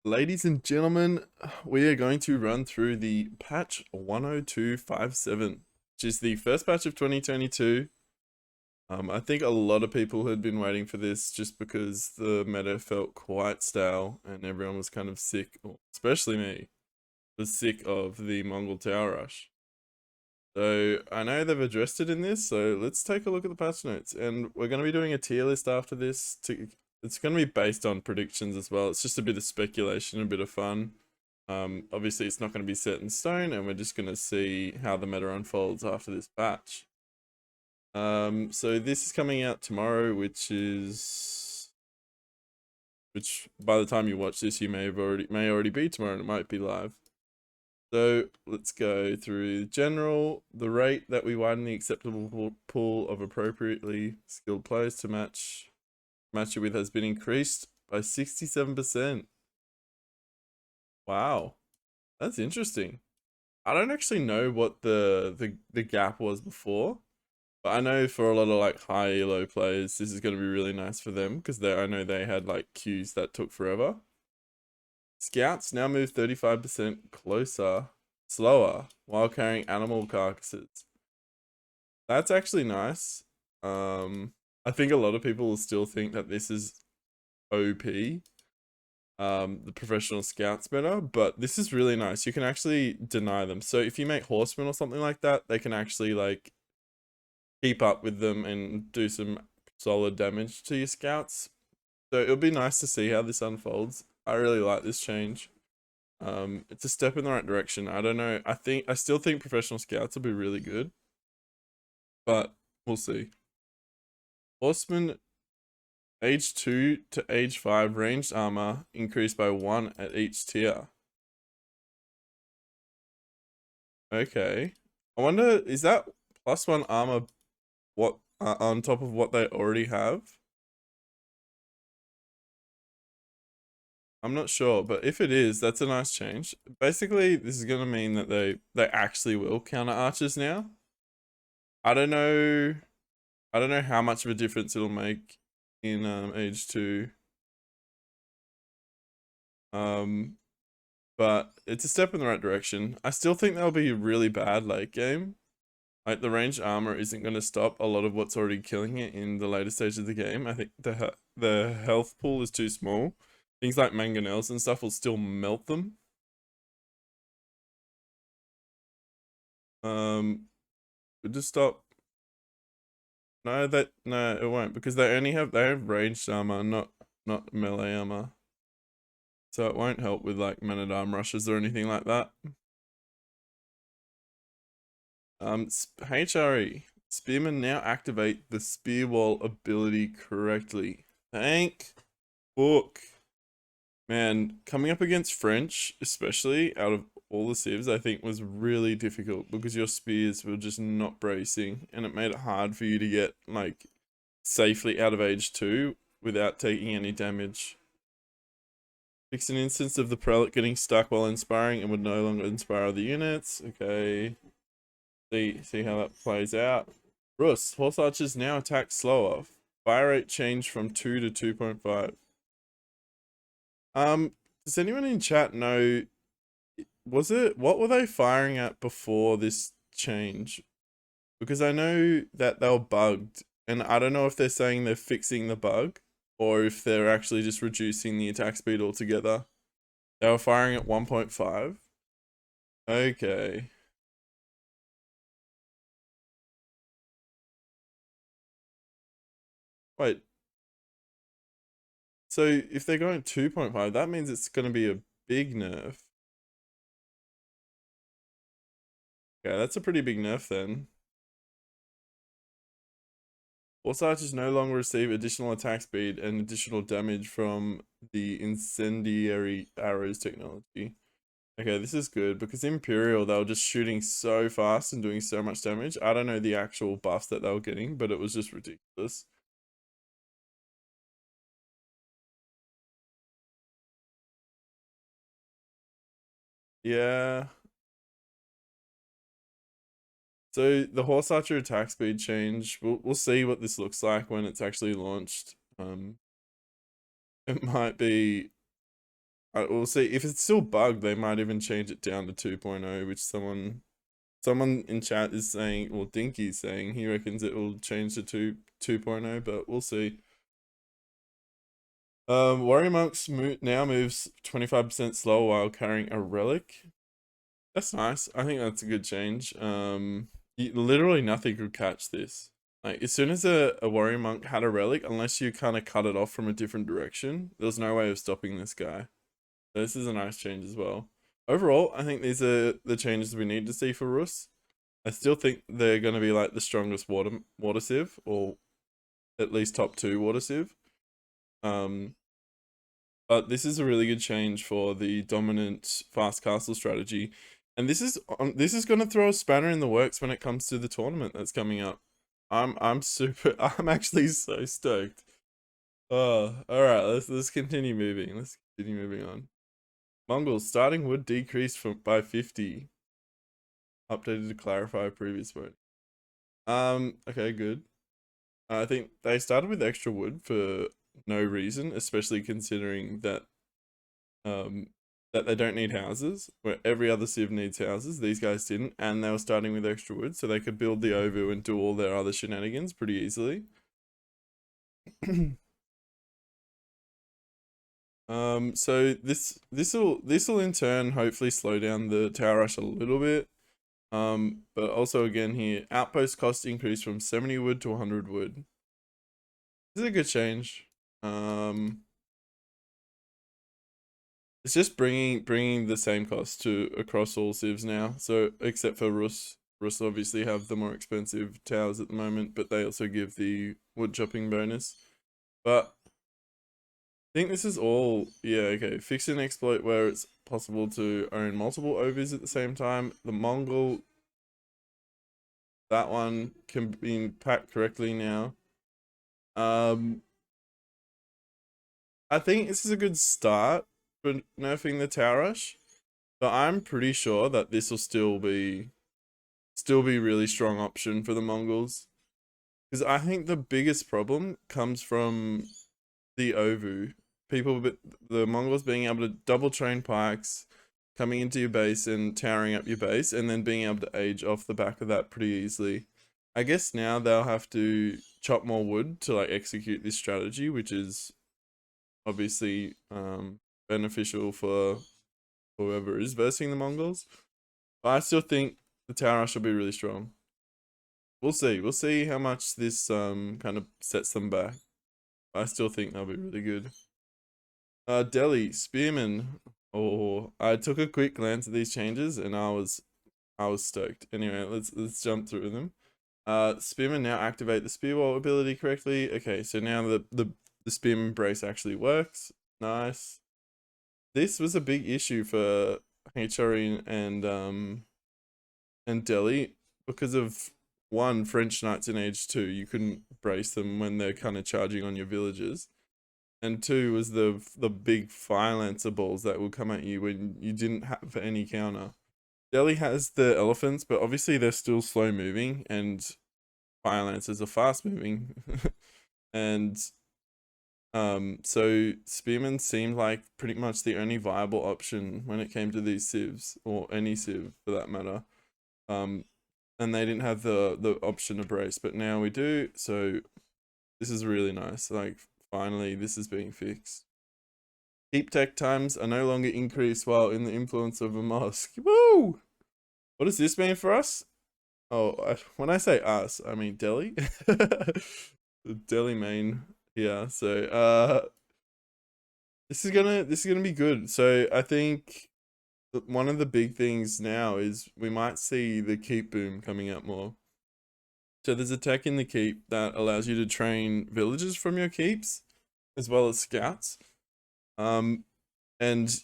Ladies and gentlemen, we are going to run through the patch 10257, which is the first patch of 2022. I think a lot of people had been waiting for this just because the meta felt quite stale and everyone was kind of sick, especially me, was sick of the Mongol Tower Rush. So I know they've addressed it in this, so let's take a look at the patch notes. And we're going to be doing a tier list after this. It's going to be based on predictions as well. It's just a bit of speculation, a bit of fun. Obviously, it's not going to be set in stone, and we're just going to see how the meta unfolds after this patch. So this is coming out tomorrow, which by the time you watch this, you may already be tomorrow, and it might be live. So let's go through general. The rate that we widen the acceptable pool of appropriately skilled players to match it with has been increased by 67%. Wow, that's interesting. I don't actually know what the gap was before, but I know for a lot of like high elo players, this is going to be really nice for them because I know they had like queues that took forever. Scouts now move 35% slower while carrying animal carcasses. That's actually nice. I think a lot of people will still think that this is OP. The professional scouts better, but this is really nice. You can actually deny them. So if you make horsemen or something like that, they can actually like keep up with them and do some solid damage to your scouts. So it'll be nice to see how this unfolds. I really like this change. It's a step in the right direction. I don't know. I still think professional scouts will be really good, but we'll see. Horsemen age 2 to age 5 ranged armor increased by 1 at each tier. Okay. I wonder, is that +1 armor on top of what they already have? I'm not sure, but if it is, that's a nice change. Basically, this is going to mean that they actually will counter archers now. I don't know how much of a difference it'll make in age 2. But it's a step in the right direction. I still think that'll be a really bad late game. Like the ranged armor isn't going to stop a lot of what's already killing it in the later stage of the game. I think the health pool is too small. Things like mangonels and stuff will still melt them. Just stop. No, it won't, because they have ranged armor, not melee armor. So it won't help with like man-at-arm rushes or anything like that. HRE. Spearmen now activate the spear wall ability correctly. Thank book. Man, coming up against French, especially out of all the civs, I think was really difficult because your spears were just not bracing, and it made it hard for you to get like safely out of age 2 without taking any damage. Fix an instance of the prelate getting stuck while inspiring and would no longer inspire other units. Okay. See how that plays out. Rus, horse archers now attack slower. Fire rate changed from 2 to 2.5. Does anyone in chat know, what were they firing at before this change? Because I know that they were bugged, and I don't know if they're saying they're fixing the bug or if they're actually just reducing the attack speed altogether. They were firing at 1.5. Okay. Wait. So if they're going 2.5, that means it's going to be a big nerf. Okay, that's a pretty big nerf then. Horse archers no longer receive additional attack speed and additional damage from the incendiary arrows technology. Okay, this is good because Imperial, they were just shooting so fast and doing so much damage. I don't know the actual buffs that they were getting, but it was just ridiculous. Yeah. So the horse archer attack speed change, we'll see what this looks like when it's actually launched. It might be, we'll see. If it's still bugged, they might even change it down to 2.0, which someone in chat is saying, well, Dinky's saying he reckons it will change to 2.0, but we'll see. Warrior Monks now moves 25% slower while carrying a relic. That's nice. I think that's a good change. Literally nothing could catch this. Like, as soon as a warrior monk had a relic, unless you kind of cut it off from a different direction, there was no way of stopping this guy. So this is a nice change as well. Overall, I think these are the changes we need to see for Rus. I still think they're going to be like the strongest water civ, or at least top 2 water civ. But this is a really good change for the dominant fast castle strategy. And this is going to throw a spanner in the works when it comes to the tournament that's coming up. I'm actually so stoked. Oh, all right, let's continue moving. Let's continue moving on. Mongols starting wood decreased by 50. Updated to clarify previous word. Okay, good. I think they started with extra wood for no reason, especially considering that that they don't need houses, where every other civ needs houses. These guys didn't, and they were starting with extra wood, so they could build the OVU and do all their other shenanigans pretty easily. So this'll in turn hopefully slow down the tower rush a little bit. But also again here, outpost cost increased from 70 wood to 100 wood. This is a good change. It's just bringing the same cost to across all civs now. So except for Rus. Rus obviously have the more expensive towers at the moment, but they also give the wood chopping bonus. But I think this is all, yeah, okay. Fix an exploit where it's possible to own multiple OVs at the same time. The Mongol, that one can be packed correctly now. I think this is a good start for nerfing the tower rush, but I'm pretty sure that this will still be really strong option for the Mongols, because I think the biggest problem comes from the OVU. The Mongols being able to double train pikes, coming into your base and towering up your base, and then being able to age off the back of that pretty easily. I guess now they'll have to chop more wood to like execute this strategy, which is obviously beneficial for whoever is versing the Mongols. But I still think the tower rush will be really strong. We'll see. We'll see how much this kind of sets them back. I still think they'll be really good. Delhi, Spearman. Oh, I took a quick glance at these changes and I was stoked. Anyway, let's jump through them. Spearman now activate the spear wall ability correctly. Okay, so now the Spearman brace actually works. Nice. This was a big issue for HRE and Delhi because of one, French Knights in Age 2. You couldn't brace them when they're kind of charging on your villages. And two was the big Fire Lancer balls that will come at you when you didn't have any counter. Delhi has the elephants, but obviously they're still slow moving, and Fire Lancers are fast moving. And so Spearmen seemed like pretty much the only viable option when it came to these civs, or any civ for that matter. And they didn't have the option of brace, but now we do. So this is really nice. Like, finally, this is being fixed. Keep tech times are no longer increased while in the influence of a mosque. Woo! What does this mean for us? Oh, when I say us, I mean Delhi. The Delhi main. Yeah, so this is gonna be good. So I think one of the big things now is we might see the keep boom coming out more. So there's a tech in the keep that allows you to train villagers from your keeps, as well as scouts. And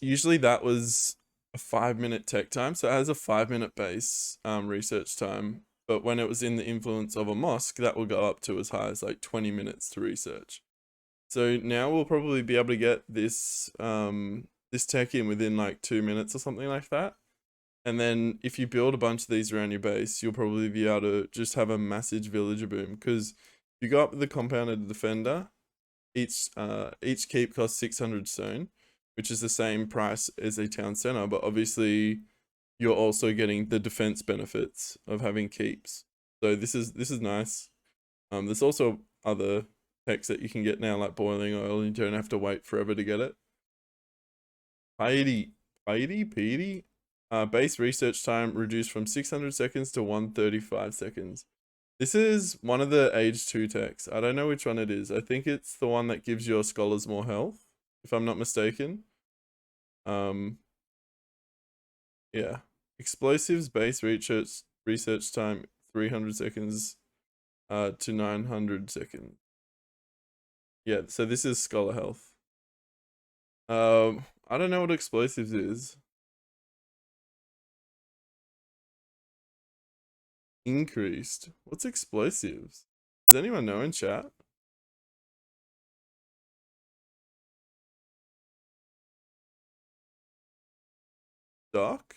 usually that was a 5-minute tech time, so it has a 5-minute base research time. But when it was in the influence of a mosque, that will go up to as high as like 20 minutes to research. So now we'll probably be able to get this this tech in within like 2 minutes or something like that. And then if you build a bunch of these around your base, you'll probably be able to just have a massive villager boom. Because if you go up with the compounded defender, each keep costs 600 stone. which is the same price as a town center, but obviously you're also getting the defense benefits of having keeps. So this is nice. There's also other techs that you can get now, like boiling oil, and you don't have to wait forever to get it. Piety? Base research time reduced from 600 seconds to 135 seconds. This is one of the Age 2 techs. I don't know which one it is. I think it's the one that gives your scholars more health, if I'm not mistaken. Yeah. Explosives base research time 300 seconds to 900 seconds. Yeah, so this is scholar health. I don't know what explosives is. Increased. What's explosives? Does anyone know in chat? Doc?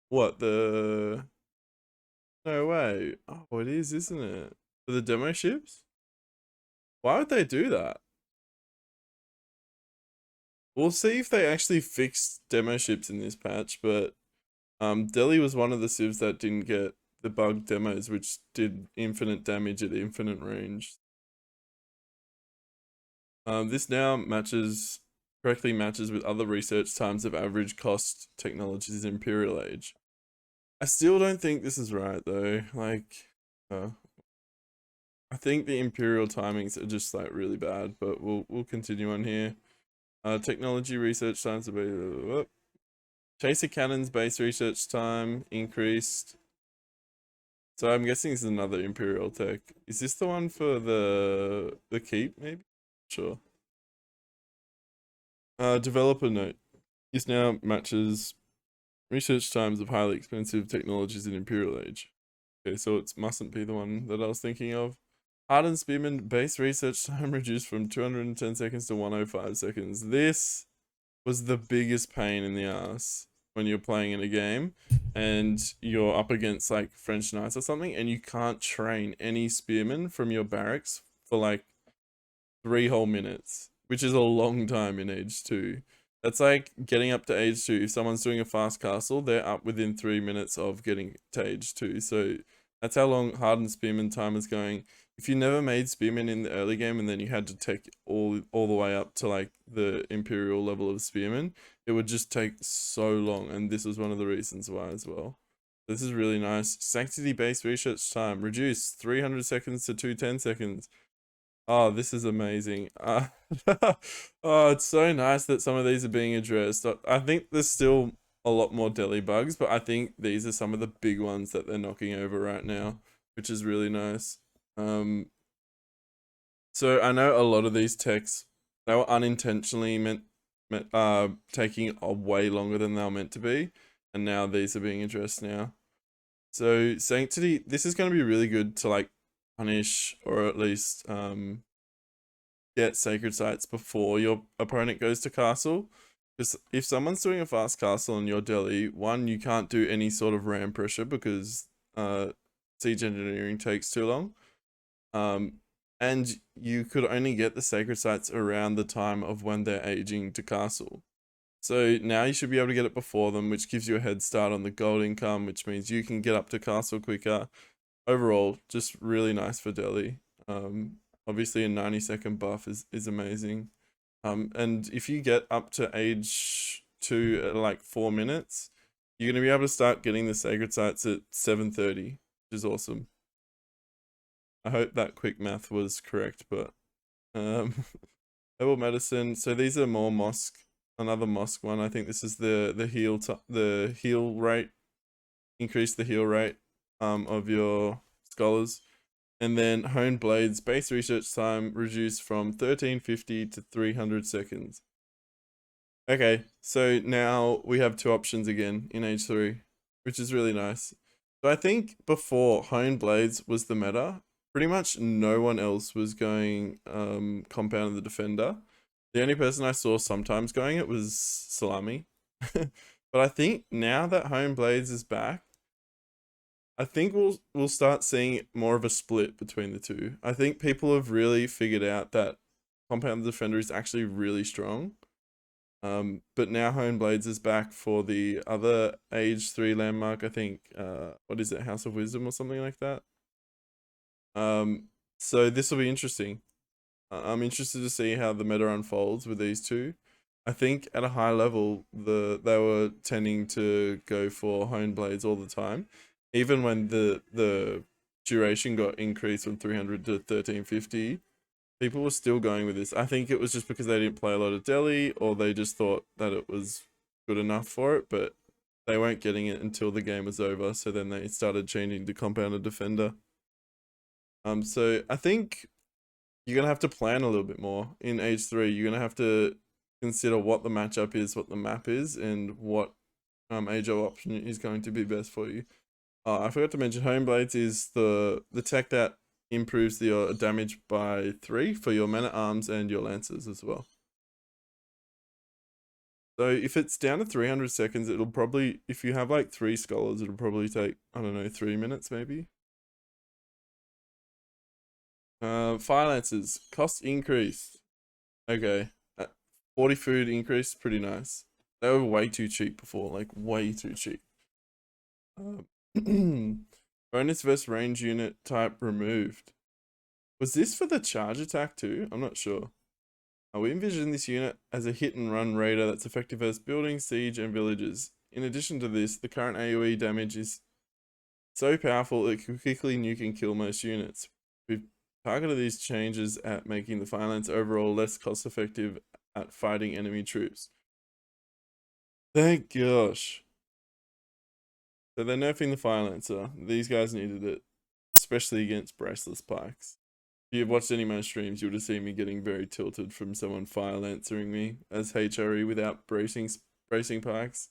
What, the... No way. Oh, it is, isn't it? For the demo ships? Why would they do that? We'll see if they actually fix demo ships in this patch, but Delhi was one of the civs that didn't get the bug demos, which did infinite damage at infinite range. This now correctly matches with other research times of average cost technologies in Imperial Age. I still don't think this is right though. Like, I think the Imperial timings are just like really bad, but we'll continue on here. Technology research times available. Chaser cannons base research time increased. So I'm guessing this is another Imperial tech. Is this the one for the keep, maybe? Sure. Developer note. This now matches research times of highly expensive technologies in Imperial Age. Okay, so it mustn't be the one that I was thinking of. Hardened Spearman base research time reduced from 210 seconds to 105 seconds. This was the biggest pain in the ass when you're playing in a game and you're up against like French Knights or something and you can't train any spearmen from your barracks for like 3 whole minutes, which is a long time in Age 2. That's like getting up to Age 2. If someone's doing a fast castle, they're up within 3 minutes of getting to Age 2. So that's how long Hardened Spearman time is going. If you never made Spearman in the early game and then you had to take all the way up to like the Imperial level of Spearman, it would just take so long. And this was one of the reasons why as well. This is really nice. Sanctity based research time reduced 300 seconds to 210 seconds. Oh, this is amazing. Oh, it's so nice that some of these are being addressed. I think there's still a lot more Delhi bugs, but I think these are some of the big ones that they're knocking over right now, which is really nice. So I know a lot of these techs, they were unintentionally taking a way longer than they were meant to be, and now these are being addressed now. So Sanctity, this is going to be really good to like punish or at least get sacred sites before your opponent goes to castle. Because if someone's doing a fast castle in your Delhi, one, you can't do any sort of ram pressure because siege engineering takes too long. And you could only get the sacred sites around the time of when they're aging to castle. So now you should be able to get it before them, which gives you a head start on the gold income, which means you can get up to castle quicker. Overall, just really nice for Delhi. Obviously a 90-second buff is amazing. And if you get up to Age 2 at like 4 minutes, you're going to be able to start getting the sacred sites at 7:30, which is awesome. I hope that quick math was correct, but herbal medicine. So these are more mosque, another mosque one. I think this is the heal rate, increase the heal rate of your scholars. And then honed blades base research time reduced from 1350 to 300 seconds. Okay, so now we have 2 options again in Age 3, which is really nice. So I think before honed blades was the meta, pretty much no one else was going Compound of the Defender. The only person I saw sometimes going it was Salami. But I think now that honed blades is back, I think we'll start seeing more of a split between the two. I think people have really figured out that Compound Defender is actually really strong. But now Hone Blades is back for the other Age 3 landmark, I think. What is it, House of Wisdom or something like that? So this will be interesting. I'm interested to see how the meta unfolds with these two. I think at a high level, they were tending to go for Hone Blades all the time, even when the duration got increased from 300 to 1350. People were still going with this. I think it was just because they didn't play a lot of Delhi, or they just thought that it was good enough for it, but they weren't getting it until the game was over. So then they started changing to Compounded Defender. So I think you're gonna have to plan a little bit more in Age 3. You're gonna have to consider what the matchup is, what the map is, and what Age of option is going to be best for you. I forgot to mention Home Blades is the tech that improves your damage by 3 for your men at arms and your lancers as well. So if it's down to 300 seconds, it'll probably, if you have like 3 scholars, it'll probably take, I don't know, 3 minutes maybe. Fire lancers, cost increased. Okay, 40 food increase, pretty nice. They were way too cheap before, like way too cheap. Bonus versus range unit type removed. Was this for the charge attack too? I'm not sure. We envision this unit as a hit and run raider that's effective as buildings, siege, and villages. In addition to this, the current AoE damage is so powerful it can quickly nuke and kill most units. We've targeted these changes at making the Fire Lance overall less cost effective at fighting enemy troops. Thank gosh. So they're nerfing the Fire Lancer. These guys needed it, especially against braceless pikes. If you've watched any of my streams, you would have seen me getting very tilted from someone Fire Lancering me as HRE without bracing pikes.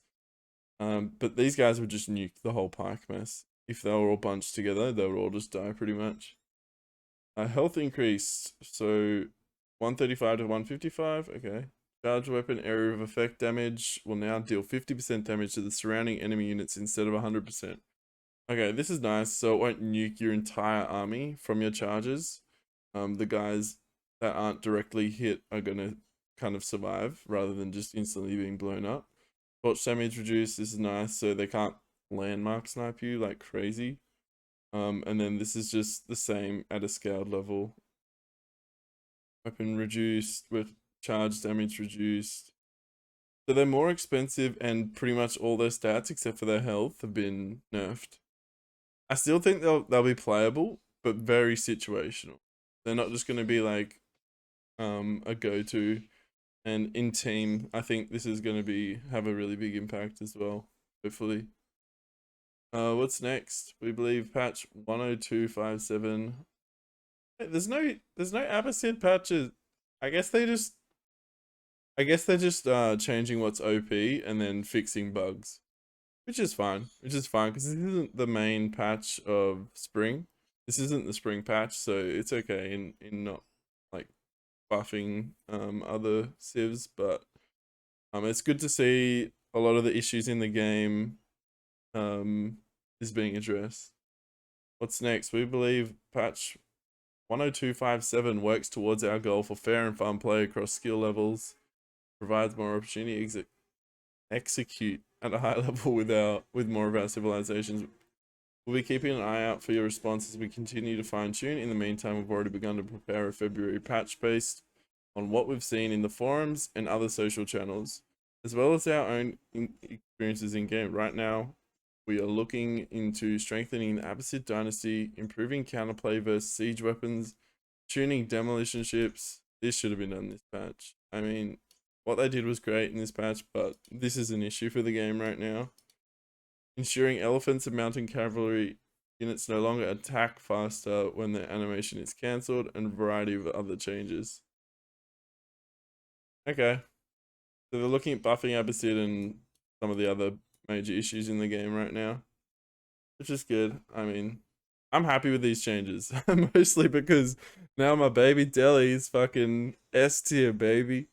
But these guys would just nuke the whole pike mess. If they were all bunched together, they would all just die pretty much. Health increased, so 135 to 155, okay. Charged weapon area of effect damage will now deal 50% damage to the surrounding enemy units instead of 100%. Okay, this is nice, so it won't nuke your entire army from your charges. The guys that aren't directly hit are gonna kind of survive rather than just instantly being blown up. Torch damage reduced, this is nice, so they can't landmark snipe you like crazy. And then this is just the same at a scaled level. Weapon reduced with charge damage reduced. So they're more expensive, and pretty much all their stats except for their health have been nerfed. I still think they'll be playable, but very situational. They're not just going to be like a go-to. And in team, I think this is going to have a really big impact as well, hopefully. What's next? We believe patch 10257. There's no Abbasid patches. I guess they're just changing what's OP and then fixing bugs. Which is fine. Which is fine because this isn't the main patch of spring. This isn't the spring patch, so it's okay in not like buffing other civs, but it's good to see a lot of the issues in the game is being addressed. What's next? We believe patch 10257 works towards our goal for fair and fun play across skill levels, provides more opportunity to execute at a high level with more of our civilizations. We'll be keeping an eye out for your response as we continue to fine tune. In the meantime, we've already begun to prepare a February patch based on what we've seen in the forums and other social channels, as well as our own experiences in game. Right now, we are looking into strengthening the Abbasid dynasty, improving counterplay versus siege weapons, tuning demolition ships. This should have been done this patch. I mean, what they did was great in this patch, but this is an issue for the game right now. Ensuring elephants and mountain cavalry units no longer attack faster when their animation is cancelled, and a variety of other changes. Okay. So they're looking at buffing Abbasid and some of the other major issues in the game right now, which is good. I mean, I'm happy with these changes, mostly because now my baby Delhi is fucking S tier, baby.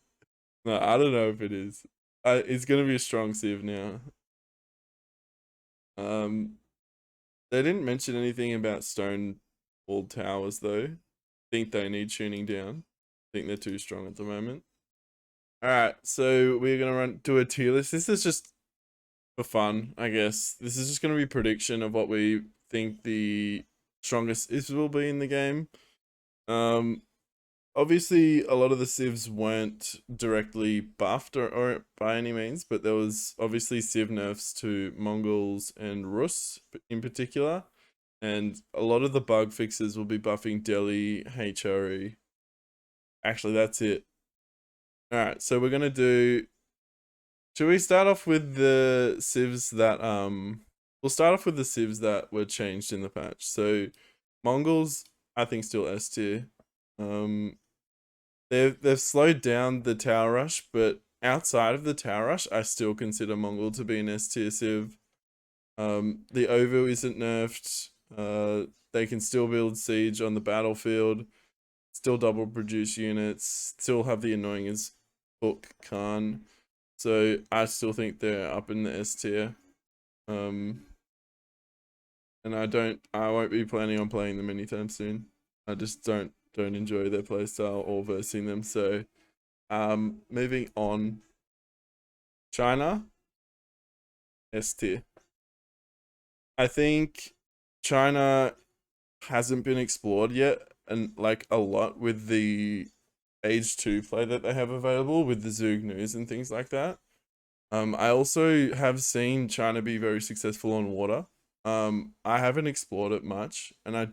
No, I don't know if it is. It's gonna be a strong civ now. They didn't mention anything about stone walled towers though. Think they need tuning down. Think they're too strong at the moment. Alright, so we're gonna do a tier list. This is just for fun, I guess. This is just gonna be prediction of what we think the strongest civs will be in the game. Obviously a lot of the civs weren't directly buffed or by any means, but there was obviously civ nerfs to Mongols and Rus in particular. And a lot of the bug fixes will be buffing Delhi, HRE. Actually, that's it. Alright, so we're gonna do. Should we start off with the civs that we'll start off with the civs that were changed in the patch. So Mongols, I think still S tier. They've slowed down the tower rush, but outside of the tower rush, I still consider Mongol to be an S tier civ. The OVO isn't nerfed. They can still build siege on the battlefield, still double produce units, still have the annoying as Hook Khan. So I still think they're up in the S tier. And I won't be planning on playing them anytime soon. I just don't enjoy their playstyle or versing them. So moving on. China, S tier. I think China hasn't been explored yet, and like a lot with the Age 2 play that they have available with the Zug News and things like that. I also have seen China be very successful on water. I haven't explored it much, and I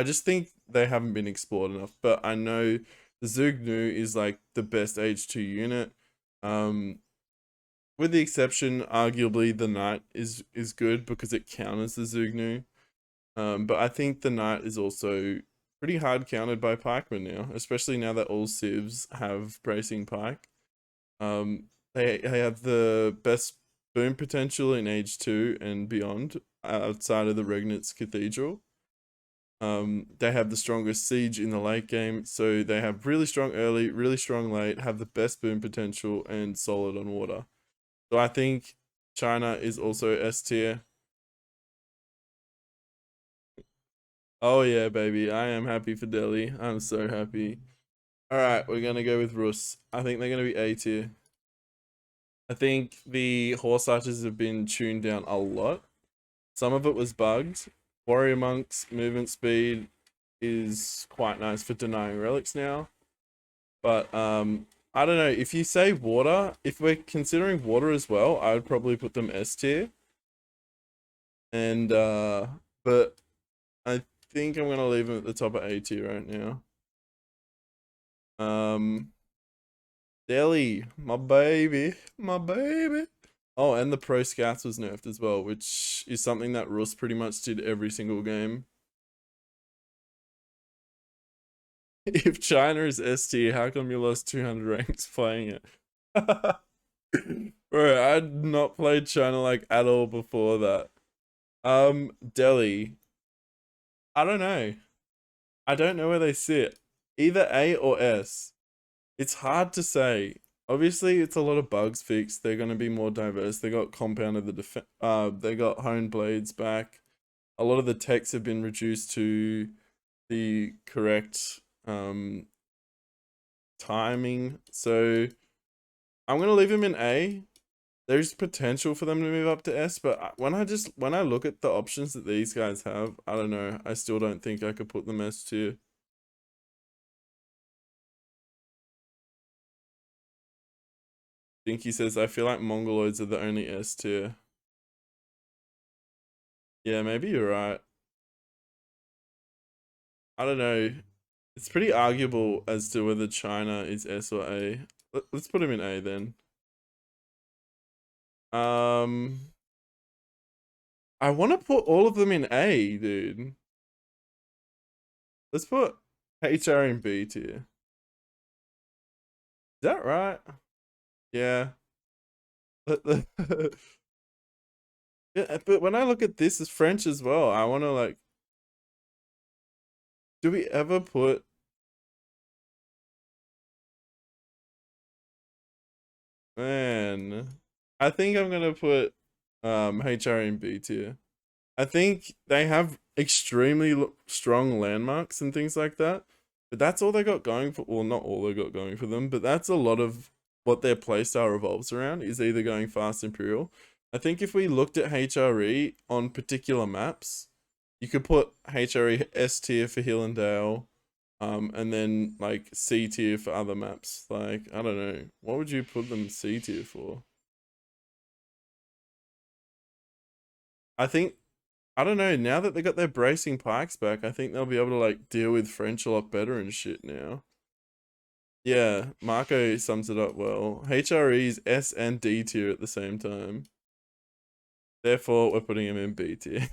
just think they haven't been explored enough, but I know the Zug Nu is like the best Age 2 unit. With the exception, arguably, the Knight is good because it counters the Zug Nu. But I think the Knight is also pretty hard countered by pikemen now, especially now that all civs have bracing pike. They have the best boom potential in Age 2 and beyond, outside of the Regnitz Cathedral. They have the strongest siege in the late game, so they have really strong early, really strong late, have the best boom potential, and solid on water. So I think China is also S tier. Oh yeah, baby. I am happy for Delhi. I'm so happy. Alright, we're gonna go with Rus. I think they're gonna be A tier. I think the horse archers have been tuned down a lot. Some of it was bugged. Warrior monks movement speed is quite nice for denying relics now. But I don't know, if you say water, if we're considering water as well, I would probably put them S tier. And but I think I'm gonna leave them at the top of A tier right now. Delhi, my baby, my baby. Oh, and the pro scouts was nerfed as well, which is something that Rus pretty much did every single game. If China is S tier, how come you lost 200 ranks playing it? Bro, I'd not played China like at all before that. Delhi. I don't know. I don't know where they sit. Either A or S. It's hard to say. Obviously, it's a lot of bugs fixed. They're going to be more diverse. They got compounded they got honed blades back. A lot of the techs have been reduced to the correct timing. So I'm going to leave them in A. There's potential for them to move up to S, but when I look at the options that these guys have, I don't know. I still don't think I could put them S tier. Dinky says, I feel like Mongoloids are the only S tier. Yeah, maybe you're right. I don't know. It's pretty arguable as to whether China is S or A. Let's put him in A then. I want to put all of them in A, dude. Let's put HR in B tier. Is that right? Yeah. Yeah, but when I look at this as French as well, I want to like. Do we ever put? Man, I think I'm gonna put HR in B tier. I think they have extremely strong landmarks and things like that. But that's all they got going for, well, not all they got going for them, but that's a lot of what their playstyle revolves around, is either going fast Imperial. I think if we looked at HRE on particular maps, you could put HRE S tier for Hill and Dale, and then like C tier for other maps. Like, I don't know, what would you put them C tier for? I think, I don't know, now that they got their bracing pikes back, I think they'll be able to like deal with French a lot better and shit now. Yeah, Marco sums it up well. HRE is S and D tier at the same time. Therefore, we're putting him in B tier.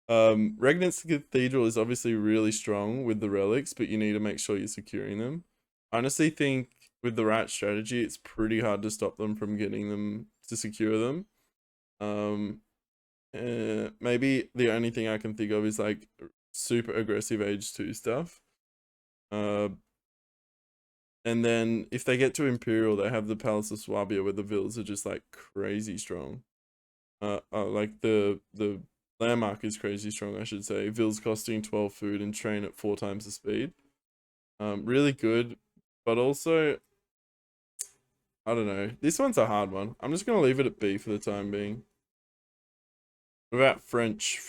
Regnant's Cathedral is obviously really strong with the relics, but you need to make sure you're securing them. I honestly think with the right strategy, it's pretty hard to stop them from getting them to secure them. Maybe the only thing I can think of is like super aggressive Age 2 stuff. And then if they get to Imperial, they have the Palace of Swabia where the villas are just like crazy strong. Like the landmark is crazy strong, I should say. Vills costing 12 food and train at 4 times the speed. Really good, but also, I don't know. This one's a hard one. I'm just gonna leave it at B for the time being. What about French?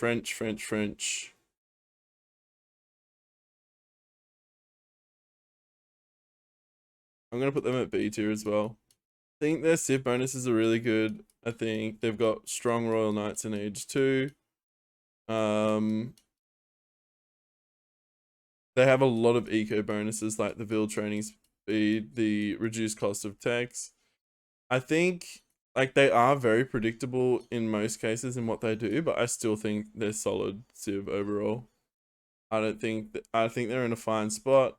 I'm gonna put them at B tier as well. I think their Civ bonuses are really good. I think they've got strong Royal Knights in Age 2. They have a lot of eco bonuses like the Vil training speed, the reduced cost of techs. I think like they are very predictable in most cases in what they do, but I still think they're solid Civ overall. I think they're in a fine spot.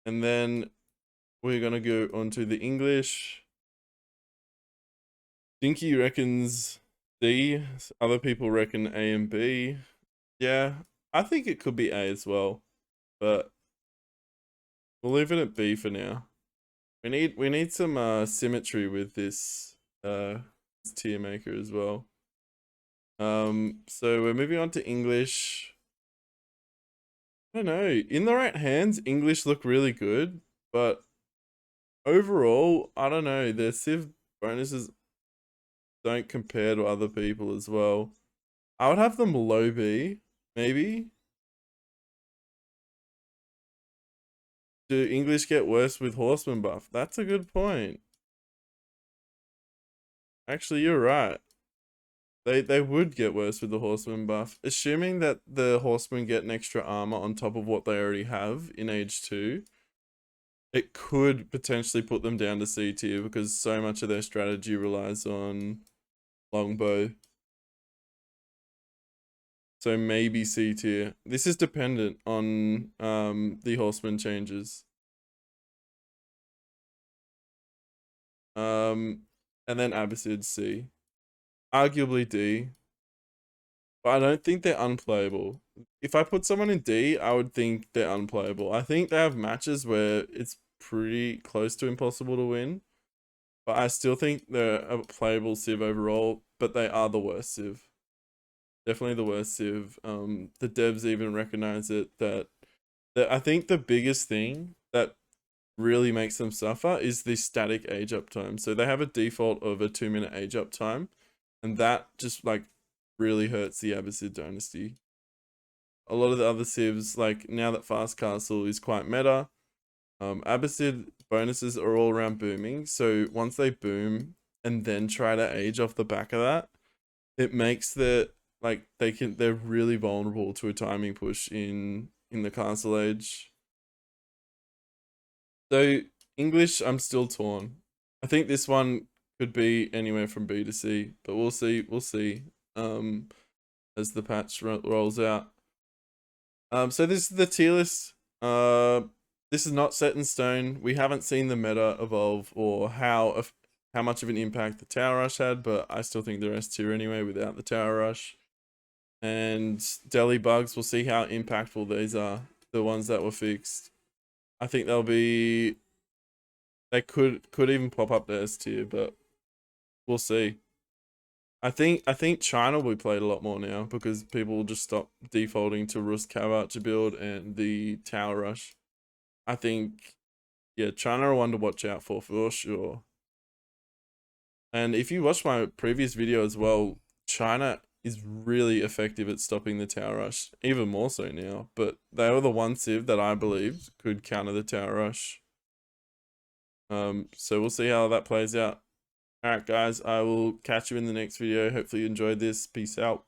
And then we're gonna go on to the English. Dinky reckons D. Other people reckon A and B. Yeah, I think it could be A as well, but we'll leave it at B for now. We need some symmetry with this tier maker as well. So we're moving on to English. I don't know. In the right hands, English look really good, but overall, I don't know. Their Civ bonuses don't compare to other people as well. I would have them low B, maybe. Do English get worse with horseman buff? That's a good point. Actually, you're right. They would get worse with the horseman buff. Assuming that the horsemen get an extra armor on top of what they already have in Age 2, it could potentially put them down to C tier because so much of their strategy relies on longbow. So maybe C tier. This is dependent on the horseman changes. And then Abbasid C. Arguably D. But I don't think they're unplayable. If I put someone in D, I would think they're unplayable. I think they have matches where it's pretty close to impossible to win. But I still think they're a playable Civ overall, but they are the worst Civ. Definitely the worst Civ. The devs even recognize it that I think the biggest thing that really makes them suffer is the static age up time. So they have a default of a 2-minute age up time, and that just like really hurts the Abbasid dynasty. A lot of the other civs, like now that Fast Castle is quite meta, Abbasid bonuses are all around booming. So once they boom and then try to age off the back of that, it makes the like they're really vulnerable to a timing push in the Castle Age. So English, I'm still torn. I think this one could be anywhere from B to C, but we'll see. We'll see. As the patch rolls out. So this is the tier list. This is not set in stone. We haven't seen the meta evolve or how much of an impact the Tower Rush had, but I still think they're S tier anyway without the Tower Rush. And Delhi bugs, we'll see how impactful these are. The ones that were fixed. I think they'll be. They could even pop up to S tier, but we'll see. I think China will be played a lot more now because people will just stop defaulting to Rus Cav Archer build and the Tower Rush. I think, yeah, China are one to watch out for sure. And if you watch my previous video as well, China is really effective at stopping the Tower Rush, even more so now. But they were the one civ that I believed could counter the Tower Rush. So we'll see how that plays out. Alright guys, I will catch you in the next video. Hopefully you enjoyed this. Peace out.